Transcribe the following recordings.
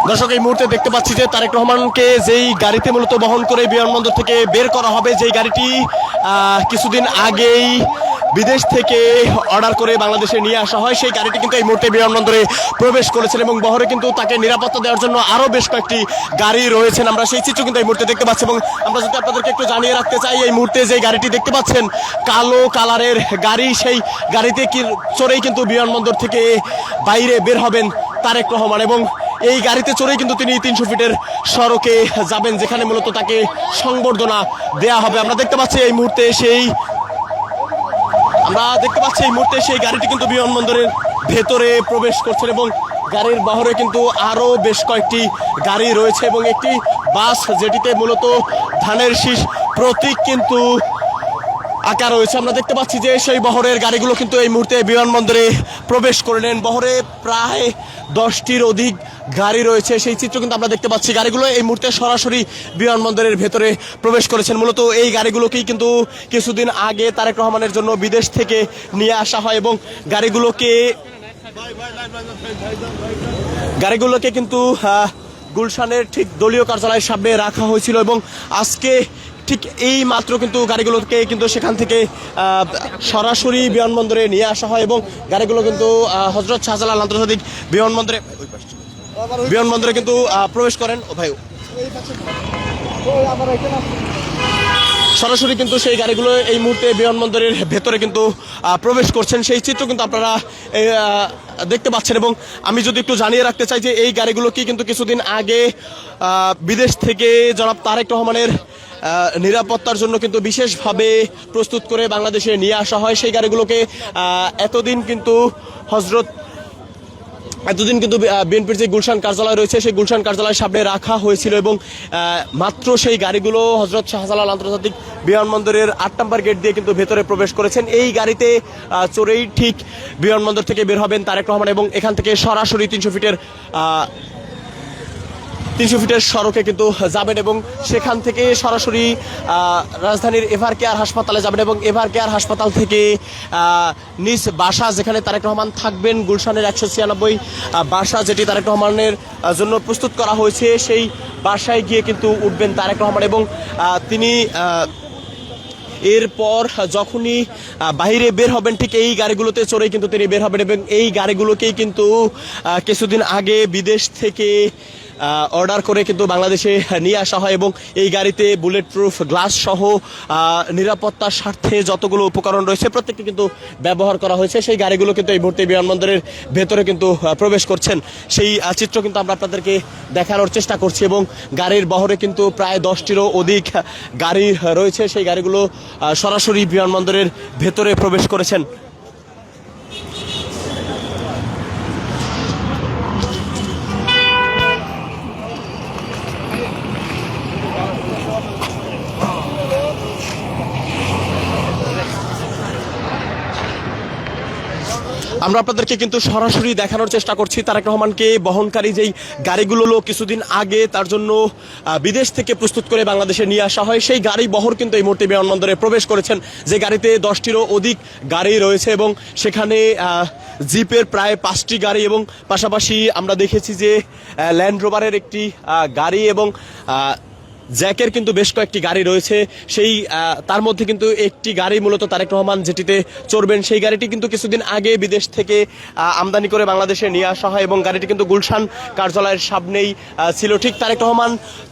দর্শক এই মুহূর্তে দেখতে পাচ্ছি যে তারেক রহমানকে যেই গাড়িতে মূলত বহন করে বিমানবন্দর থেকে বের করা হবে, যেই গাড়িটি কিছুদিন আগেই বিদেশ থেকে অর্ডার করে বাংলাদেশে নিয়ে আসা হয়, সেই গাড়িটি কিন্তু এই মুহূর্তে বিমানবন্দরে প্রবেশ করেছেন এবং বহরে কিন্তু তাকে নিরাপত্তা দেওয়ার জন্য আরও বেশ কয়েকটি গাড়ি রয়েছেন। আমরা সেই চিত্র কিন্তু এই মুহূর্তে দেখতে পাচ্ছি এবং আমরা যদি আপনাদেরকে একটু জানিয়ে রাখতে চাই, এই মুহূর্তে যে গাড়িটি দেখতে পাচ্ছেন কালো কালারের গাড়ি, সেই গাড়িতে চড়েই কিন্তু বিমানবন্দর থেকে বাইরে বের হবেন তারেক রহমান এবং এই গাড়িতে চড়েই কিন্তু তিনি 300 ফিটের সড়কে যাবেন, যেখানে মূলত তাকে সংবর্ধনা দেয়া হবে। আমরা দেখতে পাচ্ছি এই মুহূর্তে সেই গাড়িটি কিন্তু বিমানবন্দরের ভেতরে প্রবেশ করছেন এবং গাড়ির বহরে কিন্তু আরও বেশ কয়েকটি গাড়ি রয়েছে এবং একটি বাস যেটিতে মূলত ধানের শীষ প্রতীক কিন্তু আঁকা রয়েছে। আমরা দেখতে পাচ্ছি যে সেই বহরের গাড়িগুলো কিন্তু এই মুহূর্তে বিমানবন্দরে প্রবেশ করলেন। বহরে প্রায় 10টির অধিক গাড়ি রয়েছে, সেই চিত্র কিন্তু আমরা দেখতে পাচ্ছি। গাড়িগুলো এই মুহূর্তে সরাসরি বিমানবন্দরের ভেতরে প্রবেশ করেছেন। মূলত এই গাড়িগুলোকেই কিন্তু কিছুদিন আগে তারেক রহমানের জন্য বিদেশ থেকে নিয়ে আসা হয় এবং গাড়িগুলোকে কিন্তু গুলশানের ঠিক দলীয় কার্যালয়ের সামনে রাখা হয়েছিল এবং আজকে ঠিক এই মাত্র কিন্তু গাড়িগুলোকে কিন্তু সেখান থেকে সরাসরি বিমানবন্দরে নিয়ে আসা হয় এবং গাড়িগুলো কিন্তু হযরত শাহজালাল আন্তর্জাতিক বিমানবন্দরে কিন্তু প্রবেশ করেন। সরাসরি কিন্তু সেই গাড়িগুলো এই মুহূর্তে বিমানবন্দরের ভেতরে কিন্তু প্রবেশ করছেন, সেই চিত্র কিন্তু আপনারা দেখতে পাচ্ছেন। এবং আমি যদি একটু জানিয়ে রাখতে চাই যে এই গাড়িগুলোকে কিন্তু কিছুদিন আগে বিদেশ থেকে জনাব তারেক রহমানের নিরাপত্তার জন্য কিন্তু বিশেষভাবে প্রস্তুত করে বাংলাদেশে নিয়ে আসা হয়। সেই গাড়িগুলোকে এতদিন কিন্তু বিএনপির যে গুলশান কার্যালয় রয়েছে সেই গুলশান কার্যালয়ের সামনে রাখা হয়েছিল এবং মাত্র সেই গাড়িগুলো হযরত শাহজালাল আন্তর্জাতিক বিমানবন্দরের 8 নম্বর গেট দিয়ে কিন্তু ভেতরে প্রবেশ করেছেন। এই গাড়িতে চড়েই ঠিক বিমানবন্দর থেকে বের হবেন তারেক রহমান এবং এখান থেকে সরাসরি 300 ফিটের সড়কে কিন্তু যাবেন এবং সেখান থেকে সরাসরি রাজধানীর এভার কেয়ার হাসপাতালে যাবেন এবং এভার কেয়ার হাসপাতাল থেকে নিজ বাসা যেখানে তারেক রহমান থাকবেন, গুলশানের 196 বাসা যেটি তারেক রহমানের জন্য প্রস্তুত করা হয়েছে, সেই বাসায় গিয়ে কিন্তু উঠবেন তারেক রহমান এবং তিনি এরপর যখনই বাইরে বের হবেন ঠিক এই গাড়িগুলোতে চড়েই কিন্তু তিনি বের হবেন এবং এই গাড়িগুলোকেই কিন্তু কিছুদিন আগে বিদেশ থেকে অর্ডার করে কিন্তু বাংলাদেশে নিয়ে আসা হয় এবং এই গাড়িতে বুলেট প্রুফ গ্লাস সহ নিরাপত্তার স্বার্থে যতগুলো উপকরণ রয়েছে প্রত্যেকটি কিন্তু ব্যবহার করা হয়েছে। সেই গাড়িগুলো কিন্তু এই মুহূর্তে বিমানবন্দরের ভেতরে কিন্তু প্রবেশ করছেন, সেই চিত্র কিন্তু আমরা আপনাদেরকে দেখানোর চেষ্টা করছি এবং গাড়ির বহরে কিন্তু প্রায় 10টিরও অধিক গাড়ি রয়েছে, সেই গাড়িগুলো সরাসরি বিমানবন্দরের ভেতরে প্রবেশ করেছেন। আমরা আপনাদেরকে কিন্তু সরাসরি দেখানোর চেষ্টা করছি তারেক রহমানকে বহনকারী যেই গাড়িগুলো কিছুদিন আগে তার জন্য বিদেশ থেকে প্রস্তুত করে বাংলাদেশে নিয়ে আসা হয়, সেই গাড়ি বহর কিন্তু এই মুহূর্তে বিমানবন্দরে প্রবেশ করেছেন, যে গাড়িতে 10টিরও অধিক গাড়ি রয়েছে এবং সেখানে জিপের প্রায় 5টি গাড়ি এবং পাশাপাশি আমরা দেখেছি যে ল্যান্ড রোভারের একটি গাড়ি এবং জ্যাকের কিন্তু বেশ কয়েকটি গাড়ি রয়েছে। সেই তার মধ্যে কিন্তু একটি গাড়ি মূলত তারেক রহমান যেটিতে চড়বেন, সেই গাড়িটি কিন্তু কিছুদিন আগে বিদেশ থেকে আমদানি করে বাংলাদেশে নিয়ে আসা হয় এবং গাড়িটি কিন্তু গুলশান কার্যালয়ের সামনেই ছিল। ঠিক তারেক রহমান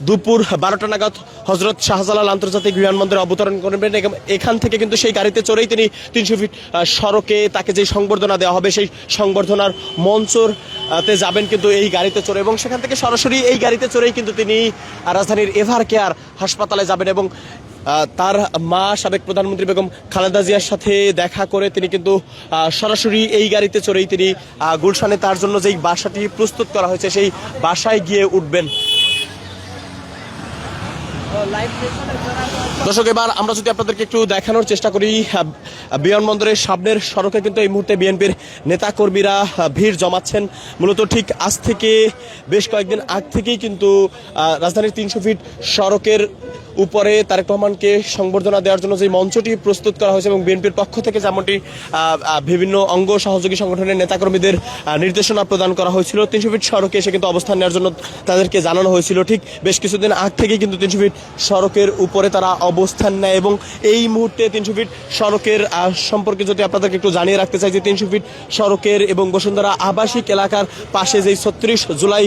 দুপুর 12টা নাগাদ হযরত শাহজালাল আন্তর্জাতিক বিমানবন্দরে অবতরণ করবেন। এখান থেকে কিন্তু সেই গাড়িতে চড়েই তিনি 300 ফিট সড়কে তাকে যে সংবর্ধনা দেওয়া হবে সেই সংবর্ধনার মঞ্চতে যাবেন কিন্তু এই গাড়িতে চড়ে এবং সেখান থেকে সরাসরি এই গাড়িতে চড়েই কিন্তু তিনি রাজধানীর এভার কেয়ার হাসপাতালে যাবেন এবং তার মা সাবেক প্রধানমন্ত্রী বেগম খালেদা জিয়ার সাথে দেখা করে তিনি কিন্তু সরাসরি এই গাড়িতে চড়েই তিনি গুলশানে তার জন্য যেই বাসাটি প্রস্তুত করা হয়েছে সেই বাসায় গিয়ে উঠবেন। দর্শক, এবার আমরা যদি আপনাদেরকে একটু দেখানোর চেষ্টা করি, বিমানবন্দরের সামনের সড়কে কিন্তু এই মুহূর্তে বিএনপির নেতাকর্মীরা ভিড় জমাচ্ছেন। মূলত ঠিক আজ থেকে বেশ কয়েকদিন আগ থেকেই কিন্তু রাজধানীর 300 ফিট সড়কের উপরে তারেক রহমানকে সংবর্ধনা দেওয়ার জন্য যে মঞ্চটি প্রস্তুত করা হয়েছে এবং বিএনপির পক্ষ থেকে যেমনটি বিভিন্ন অঙ্গ সহযোগী সংগঠনের নেতাকর্মীদের নির্দেশনা প্রদান করা হয়েছিল 300 ফিট সড়কে এসে কিন্তু অবস্থান নেওয়ার জন্য তাদেরকে জানানো হয়েছিল। ঠিক বেশ কিছুদিন আগ থেকেই কিন্তু 300 ফিট সড়কের উপরে তারা অবস্থান নেয় এবং এই মুহূর্তে 300 ফিট সড়কের সম্পর্কে যদি আপনাদেরকে একটু জানিয়ে রাখতে চাই যে 300 ফিট সড়কের এবং বসুন্ধরা আবাসিক এলাকার পাশে যেই 36 জুলাই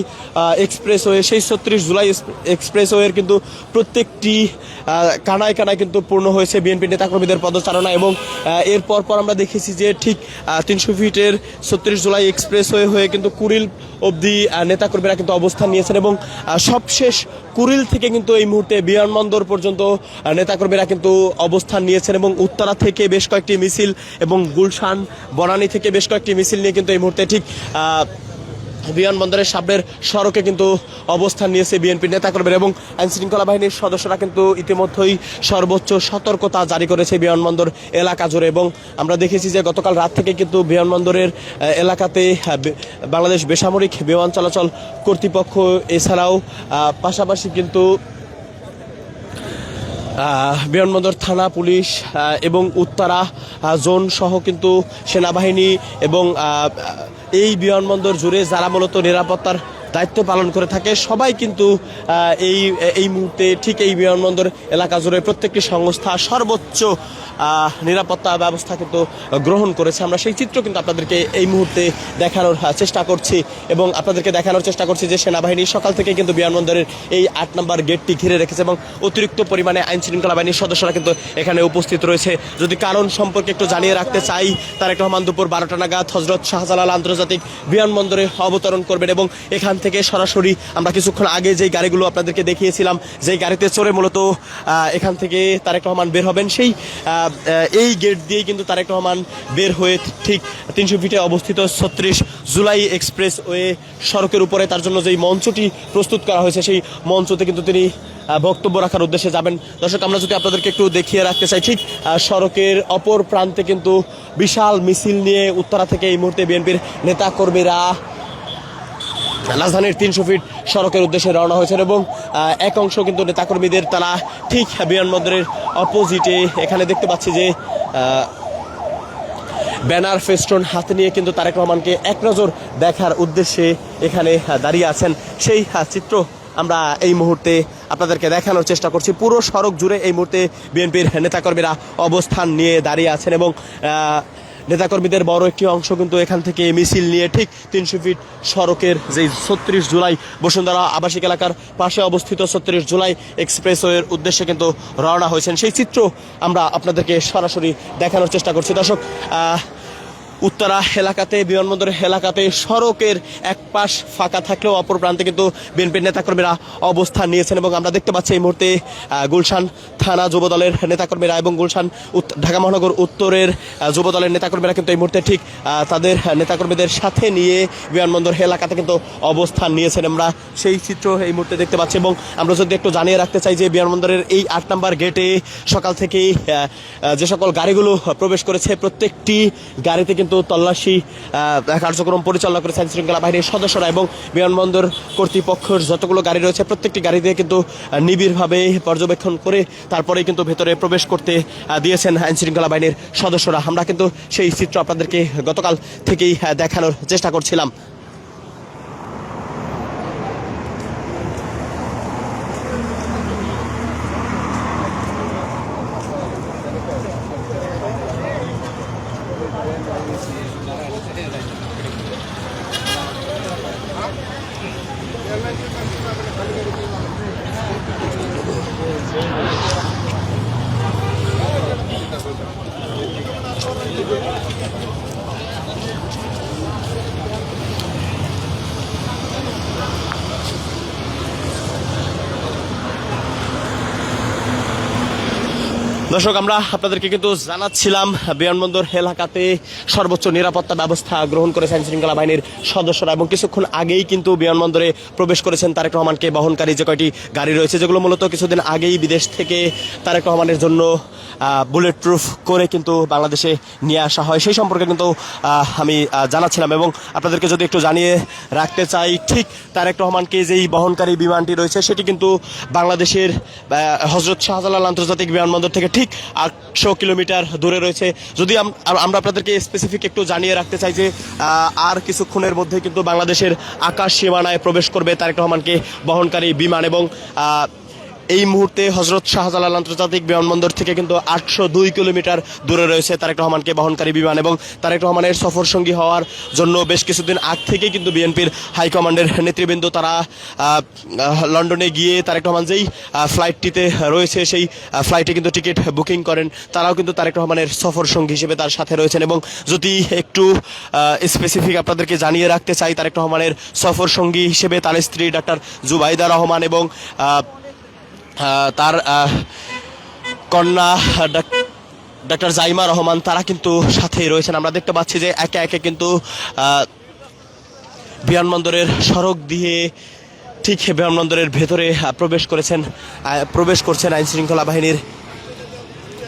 এক্সপ্রেসওয়ে সেই 36 জুলাই এক্সপ্রেসওয়ের কিন্তু প্রত্যেকটি কানায় কানায় কিন্তু পূর্ণ হয়েছে বিএনপি নেতাকর্মীদের পদচারণা এবং এরপর পর আমরা দেখেছি যে ঠিক 300 ফিটের 36 জুলাই এক্সপ্রেসওয়ে হয়ে কিন্তু কুড়িল অবধি নেতাকর্মীরা কিন্তু অবস্থান নিয়েছেন এবং সবশেষ কুড়িল থেকে কিন্তু এই মুহূর্তে বিমানবন্দর পর্যন্ত নেতাকর্মীরা কিন্তু অবস্থান নিয়েছেন এবং উত্তরা থেকে বেশ কয়েকটি মিছিল এবং গুলশান বনানী থেকে বেশ কয়েকটি মিছিল নিয়ে কিন্তু এই মুহূর্তে ঠিক বিমানবন্দরের সামনের সড়কে কিন্তু অবস্থান নিয়েছে বিএনপির নেতাকর্মীরা এবং আইনশৃঙ্খলা বাহিনীর সদস্যরা কিন্তু ইতিমধ্যেই সর্বোচ্চ সতর্কতা জারি করেছে বিমানবন্দর এলাকা জুড়ে এবং আমরা দেখেছি যে গতকাল রাত থেকে কিন্তু বিমানবন্দরের এলাকাতে বাংলাদেশ বেসামরিক বিমান চলাচল কর্তৃপক্ষ এছাড়াও পাশাপাশি কিন্তু বিমানবন্দর থানা পুলিশ এবং উত্তরা জোন সহ কিন্তু সেনাবাহিনী এবং এই বিমানবন্দর জুড়ে যারা মূলত নিরাপত্তার দায়িত্ব পালন করে থাকে সবাই কিন্তু এই মুহূর্তে ঠিক এই বিমানবন্দর এলাকা জুড়ে প্রত্যেকটি সংস্থা সর্বোচ্চ নিরাপত্তা ব্যবস্থা কিন্তু গ্রহণ করেছে। আমরা সেই চিত্র কিন্তু আপনাদেরকে এই মুহূর্তে দেখানোর চেষ্টা করছি এবং আপনাদেরকে দেখানোর চেষ্টা করছি যে সেনাবাহিনী সকাল থেকে কিন্তু বিমানবন্দরের এই 8 নম্বর গেটটি ঘিরে রেখেছে এবং অতিরিক্ত পরিমাণে আইনশৃঙ্খলা বাহিনীর সদস্যরা কিন্তু এখানে উপস্থিত রয়েছে। যদি কারণ সম্পর্কে একটু জানিয়ে রাখতে চাই, তারেক রহমান দুপুর 12টা নাগাদ হজরত শাহজালাল আন্তর্জাতিক বিমানবন্দরে অবতরণ করবেন এবং এখান থেকে সরাসরি আমরা কিছুক্ষণ আগে যেই গাড়িগুলো আপনাদেরকে দেখিয়েছিলাম যেই গাড়িতে চড়ে মূলত এখান থেকে তারেক রহমান বের হবেন সেই এই গেট দিয়েই কিন্তু তারেক রহমান বের হয়ে ঠিক 300 ফিটে অবস্থিত 36 জুলাই এক্সপ্রেসওয়ে সড়কের উপরে তার জন্য যেই মঞ্চটি প্রস্তুত করা হয়েছে সেই মঞ্চতে কিন্তু তিনি বক্তব্য রাখার উদ্দেশ্যে যাবেন। দর্শক, আমরা যদি আপনাদেরকে একটু দেখিয়ে রাখতে চাই, ঠিক সড়কের অপর প্রান্তে কিন্তু বিশাল মিছিল নিয়ে উত্তরা থেকে এই মুহূর্তে বিএনপির নেতাকর্মীরা রাজধানীর 300 ফিট সড়কের উদ্দেশ্যে রওনা হয়েছেন এবং এক অংশ কিন্তু নেতাকর্মীদের তারা ঠিক বিমানবন্দরের অপোজিটে এখানে দেখতে পাচ্ছি যে ব্যানার ফেস্টুন হাতে নিয়ে কিন্তু তারেক রহমানকে এক নজর দেখার উদ্দেশ্যে এখানে দাঁড়িয়ে আছেন। সেই চিত্র আমরা এই মুহূর্তে আপনাদেরকে দেখানোর চেষ্টা করছি। পুরো সড়ক জুড়ে এই মুহূর্তে বিএনপির নেতাকর্মীরা অবস্থান নিয়ে দাঁড়িয়ে আছেন এবং নেতাকর্মীদের বড় একটি অংশ কিন্তু এখান থেকে মিছিল নিয়ে ঠিক 300 ফিট সড়কের যেই 36 জুলাই বসুন্ধরা আবাসিক এলাকার পাশে অবস্থিত 36 জুলাই এক্সপ্রেসওয়ের উদ্দেশ্যে কিন্তু রওনা হয়েছেন। সেই চিত্র আমরা আপনাদেরকে সরাসরি দেখানোর চেষ্টা করছি। দর্শক, উত্তরা এলাকাতে বিমানবন্দরের এলাকাতে সড়কের এক পাশ ফাঁকা থাকলেও অপর প্রান্তে কিন্তু বিএনপির নেতাকর্মীরা অবস্থান নিয়েছেন এবং আমরা দেখতে পাচ্ছি এই মুহূর্তে গুলশান থানা যুবদলের নেতাকর্মীরা এবং গুলশান ঢাকা মহানগর উত্তরের যুবদলের নেতাকর্মীরা কিন্তু এই মুহূর্তে ঠিক তাদের নেতাকর্মীদের সাথে নিয়ে বিমানবন্দর এলাকাতে কিন্তু অবস্থান নিয়েছেন। আমরা সেই চিত্র এই মুহূর্তে দেখতে পাচ্ছি এবং আমরা যদি একটু জানিয়ে রাখতে চাই যে বিমানবন্দরের এই 8 নম্বর গেটে সকাল থেকেই যে সকল গাড়িগুলো প্রবেশ করেছে প্রত্যেকটি গাড়িতে কিন্তু তল্লাশি কার্যক্রম পরিচালনা করেছে আইনশৃঙ্খলা বাহিনীর সদস্যরা এবং বিমানবন্দর কর্তৃপক্ষের যতগুলো গাড়ি রয়েছে প্রত্যেকটি গাড়িতে কিন্তু নিবিড়ভাবে পর্যবেক্ষণ করে তারপরেই কিন্তু ভেতরে প্রবেশ করতে দিয়েছেন আইনশৃঙ্খলা বাহিনীর সদস্যরা। আমরা কিন্তু সেই চিত্র আপনাদেরকে গতকাল থেকেই দেখানোর চেষ্টা করছিলাম। দর্শক, আমরা আপনাদেরকে কিন্তু জানাচ্ছিলাম বিমানবন্দর এলাকাতে সর্বোচ্চ নিরাপত্তা ব্যবস্থা গ্রহণ করেছে আইন শৃঙ্খলা বাহিনীর সদস্যরা, এবং কিছুক্ষণ আগেই কিন্তু বিমানবন্দরে প্রবেশ করেছেন তারেক রহমানকে বহনকারী যে কয়টি গাড়ি রয়েছে, যেগুলো মূলত কিছুদিন আগেই বিদেশ থেকে তারেক রহমানের জন্য বুলেট প্রুফ করে কিন্তু বাংলাদেশে নিয়ে আসা হয়, সেই সম্পর্কে কিন্তু আমি জানাচ্ছিলাম। এবং আপনাদেরকে যদি একটু জানিয়ে রাখতে চাই, ঠিক তারেক রহমানকে যেই বহনকারী বিমানটি রয়েছে সেটি কিন্তু বাংলাদেশের হজরত শাহজালাল আন্তর্জাতিক বিমানবন্দর থেকে ঠিক 800 কিলোমিটার দূরে রয়েছে। যদি আমরা আপনাদেরকে স্পেসিফিক একটু জানিয়ে রাখতে চাই যে আর কিছুক্ষণের মধ্যে কিন্তু বাংলাদেশের আকাশ সীমানায় প্রবেশ করবে তারেক রহমানকে বহনকারী বিমান, এবং এই মুহূর্তে হজরত শাহজালাল আন্তর্জাতিক বিমানবন্দর থেকে কিন্তু 802 কিলোমিটার দূরে রয়েছে তারেক রহমানকে বহনকারী বিমান। এবং তারেক রহমানের সফর সঙ্গী হওয়ার জন্য বেশ কিছুদিন আগ থেকেই কিন্তু বিএনপির হাইকমান্ডের নেতৃবৃন্দ তারা লন্ডনে গিয়ে তারেক রহমান যেই ফ্লাইটটিতে রয়েছে সেই ফ্লাইটে কিন্তু টিকিট বুকিং করেন, তারাও কিন্তু তারেক রহমানের সফর সঙ্গী হিসেবে তার সাথে রয়েছেন। এবং যদি একটু স্পেসিফিক আপনাদেরকে জানিয়ে রাখতে চাই, তারেক রহমানের সফর সঙ্গী হিসেবে তার স্ত্রী ডাক্তার জুবাইদা রহমান এবং তার কন্যা ডাক্তার জাইমা রহমান, তারা কিন্তু সাথেই রয়েছেন। আমরা দেখতে পাচ্ছি যে একে একে কিন্তু বিমানবন্দরের সড়ক দিয়ে ঠিক বিমানবন্দরের ভেতরে প্রবেশ করছেন আইন শৃঙ্খলা বাহিনীর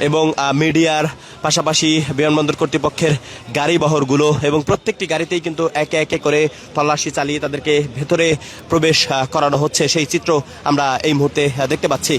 এবং মিডিয়ার পাশাপাশি বিমানবন্দর কর্তৃপক্ষের গাড়ি বহরগুলো, এবং প্রত্যেকটি গাড়িতেই কিন্তু একে একে করে তল্লাশি চালিয়ে তাদেরকে ভেতরে প্রবেশ করানো হচ্ছে, সেই চিত্র আমরা এই মুহূর্তে দেখতে পাচ্ছি।